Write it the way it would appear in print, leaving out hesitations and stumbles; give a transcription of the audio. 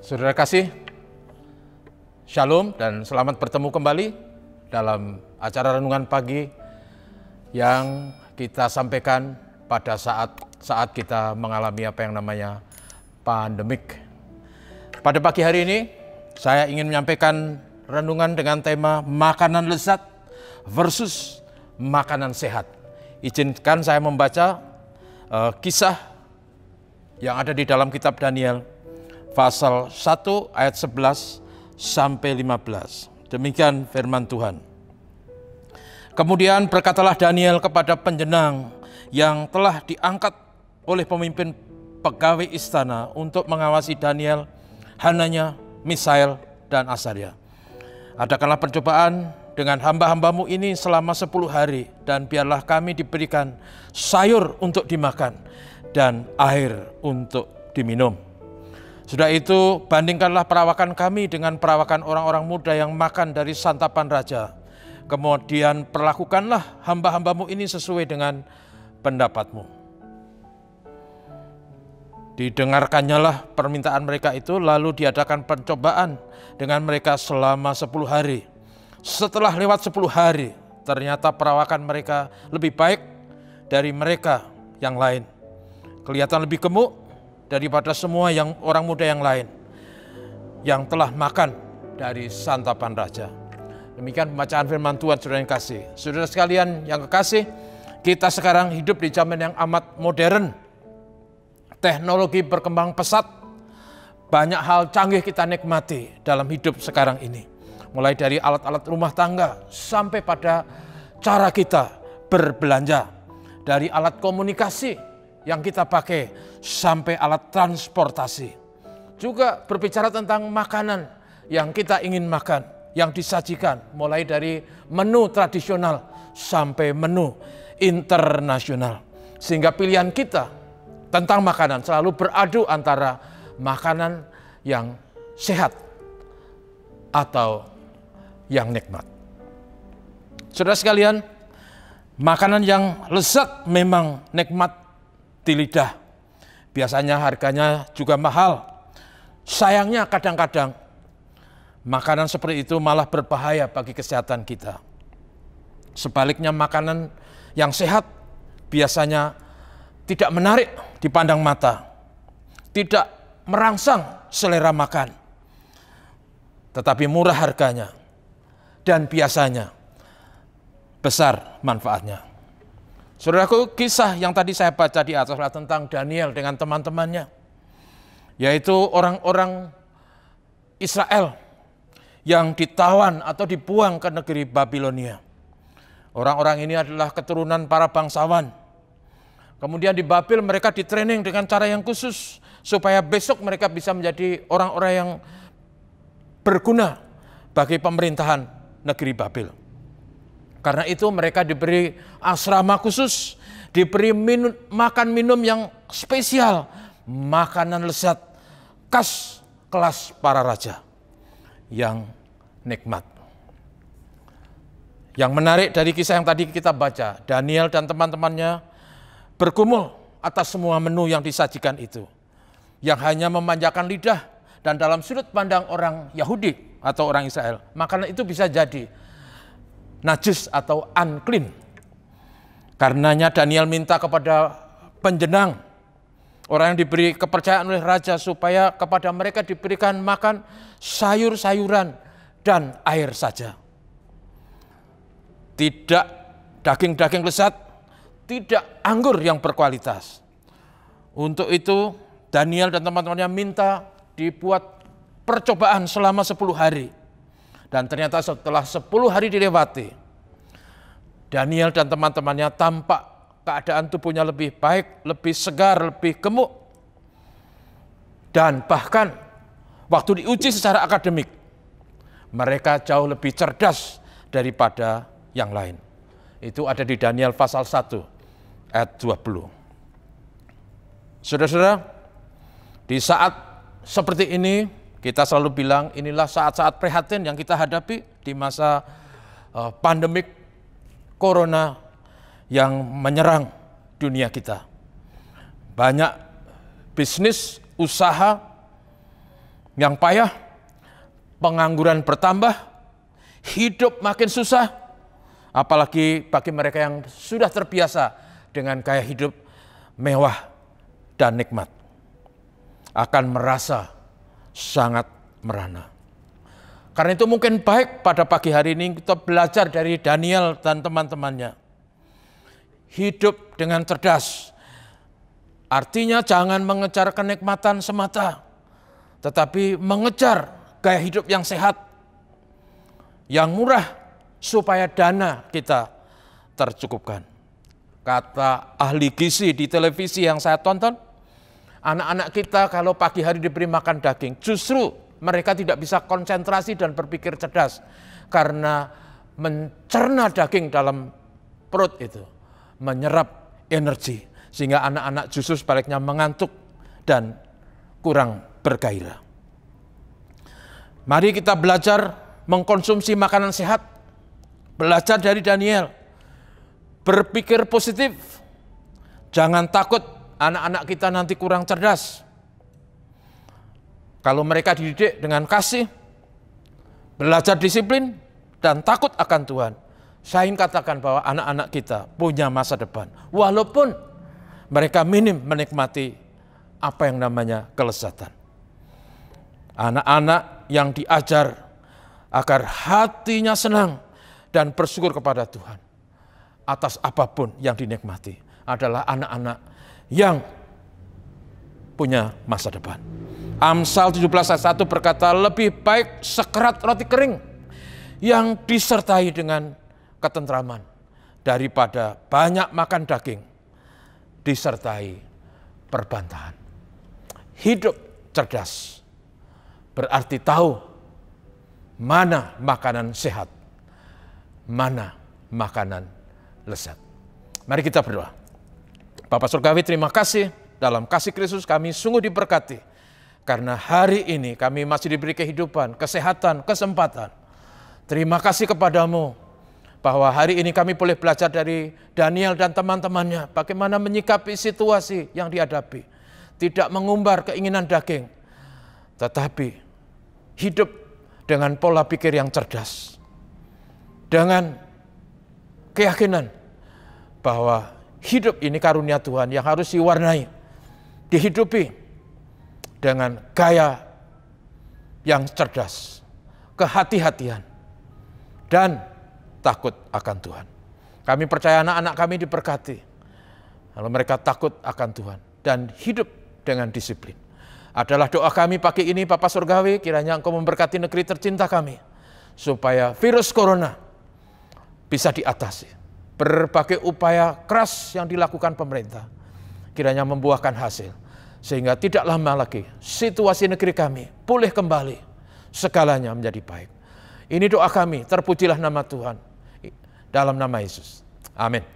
Saudara kasih, Shalom dan selamat bertemu kembali dalam acara renungan pagi yang kita sampaikan pada saat kita mengalami apa yang namanya pandemik. Pada pagi hari ini, saya ingin menyampaikan renungan dengan tema makanan lezat versus makanan sehat. Izinkan saya membaca kisah yang ada di dalam kitab Daniel, pasal 1 ayat 11 sampai 15. Demikian firman Tuhan. Kemudian berkatalah Daniel kepada penjenang yang telah diangkat oleh pemimpin pegawai istana untuk mengawasi Daniel, Hananya, Misael, dan Azaria. Adakanlah percobaan dengan hamba-hambamu ini selama 10 hari, dan biarlah kami diberikan sayur untuk dimakan dan air untuk diminum. Sudah itu, bandingkanlah perawakan kami dengan perawakan orang-orang muda yang makan dari santapan raja. Kemudian perlakukanlah hamba-hambamu ini sesuai dengan pendapatmu. Didengarkannyalah permintaan mereka itu, lalu diadakan pencobaan dengan mereka selama 10 hari. Setelah lewat 10 hari, ternyata perawakan mereka lebih baik dari mereka yang lain. Kelihatan lebih gemuk daripada semua yang orang muda yang lain yang telah makan dari santapan raja. Demikian pembacaan firman Tuhan, saudara yang kasih. Saudara sekalian yang kekasih, kita sekarang hidup di zaman yang amat modern. Teknologi berkembang pesat, banyak hal canggih kita nikmati dalam hidup sekarang ini. Mulai dari alat-alat rumah tangga sampai pada cara kita berbelanja, dari alat komunikasi yang kita pakai sampai alat transportasi. Juga berbicara tentang makanan yang kita ingin makan, yang disajikan mulai dari menu tradisional sampai menu internasional. Sehingga pilihan kita tentang makanan selalu beradu antara makanan yang sehat atau yang nikmat. Saudara sekalian, makanan yang lezat memang nikmat di lidah. Biasanya harganya juga mahal. Sayangnya kadang-kadang makanan seperti itu malah berbahaya bagi kesehatan kita. Sebaliknya makanan yang sehat biasanya tidak menarik dipandang mata, tidak merangsang selera makan, tetapi murah harganya dan biasanya besar manfaatnya. Saudaraku, kisah yang tadi saya baca di atas adalah tentang Daniel dengan teman-temannya, yaitu orang-orang Israel yang ditawan atau dibuang ke negeri Babilonia. Orang-orang ini adalah keturunan para bangsawan. Kemudian di Babil mereka ditraining dengan cara yang khusus supaya besok mereka bisa menjadi orang-orang yang berguna bagi pemerintahan negeri Babil. Karena itu mereka diberi asrama khusus, diberi makan minum yang spesial, makanan lezat khas kelas para raja yang nikmat. Yang menarik dari kisah yang tadi kita baca, Daniel dan teman-temannya bergumul atas semua menu yang disajikan itu, yang hanya memanjakan lidah, dan dalam sudut pandang orang Yahudi atau orang Israel, makanan itu bisa jadi najis atau unclean. Karenanya Daniel minta kepada penjenang, orang yang diberi kepercayaan oleh raja, supaya kepada mereka diberikan makan sayur-sayuran dan air saja. Tidak daging-daging lezat, tidak anggur yang berkualitas. Untuk itu Daniel dan teman-temannya minta dibuat percobaan selama 10 hari. Dan ternyata setelah 10 hari dilewati, Daniel dan teman-temannya tampak keadaan tubuhnya lebih baik, lebih segar, lebih gemuk. Dan bahkan waktu diuji secara akademik, mereka jauh lebih cerdas daripada yang lain. Itu ada di Daniel pasal 1 ayat 20. Saudara-saudara, di saat seperti ini, kita selalu bilang inilah saat-saat prihatin yang kita hadapi di masa pandemik corona yang menyerang dunia kita. Banyak bisnis, usaha yang payah, pengangguran bertambah, hidup makin susah, apalagi bagi mereka yang sudah terbiasa dengan gaya hidup mewah dan nikmat, akan merasa sangat merana. Karena itu mungkin baik pada pagi hari ini kita belajar dari Daniel dan teman-temannya. Hidup dengan cerdas, artinya jangan mengejar kenikmatan semata, tetapi mengejar gaya hidup yang sehat, yang murah, supaya dana kita tercukupkan. Kata ahli gizi di televisi yang saya tonton, anak-anak kita kalau pagi hari diberi makan daging, justru mereka tidak bisa konsentrasi dan berpikir cerdas karena mencerna daging dalam perut itu menyerap energi, sehingga anak-anak justru sebaliknya mengantuk dan kurang bergairah. Mari kita belajar mengkonsumsi makanan sehat, belajar dari Daniel, berpikir positif, jangan takut anak-anak kita nanti kurang cerdas. Kalau mereka dididik dengan kasih, belajar disiplin, dan takut akan Tuhan, saya ingin katakan bahwa anak-anak kita punya masa depan. Walaupun mereka minim menikmati apa yang namanya kelezatan. Anak-anak yang diajar agar hatinya senang dan bersyukur kepada Tuhan atas apapun yang dinikmati adalah anak-anak yang punya masa depan. Amsal 17 ayat 1 berkata, lebih baik sekerat roti kering yang disertai dengan ketentraman daripada banyak makan daging disertai perbantahan. Hidup cerdas berarti tahu mana makanan sehat, mana makanan lezat. Mari kita berdoa. Bapa Surgawi, terima kasih, dalam kasih Kristus kami sungguh diberkati. Karena hari ini kami masih diberi kehidupan, kesehatan, kesempatan. Terima kasih kepadamu bahwa hari ini kami boleh belajar dari Daniel dan teman-temannya bagaimana menyikapi situasi yang dihadapi. Tidak mengumbar keinginan daging, tetapi hidup dengan pola pikir yang cerdas. Dengan keyakinan bahwa hidup ini karunia Tuhan yang harus diwarnai, dihidupi dengan gaya yang cerdas, kehati-hatian, dan takut akan Tuhan. Kami percaya anak-anak kami diberkati, kalau mereka takut akan Tuhan dan hidup dengan disiplin. Adalah doa kami pagi ini, Bapa Surgawi, kiranya Engkau memberkati negeri tercinta kami, supaya virus corona bisa diatasi. Berbagai upaya keras yang dilakukan pemerintah, kiranya membuahkan hasil, sehingga tidak lama lagi situasi negeri kami pulih kembali, segalanya menjadi baik. Ini doa kami, terpujilah nama Tuhan, dalam nama Yesus. Amin.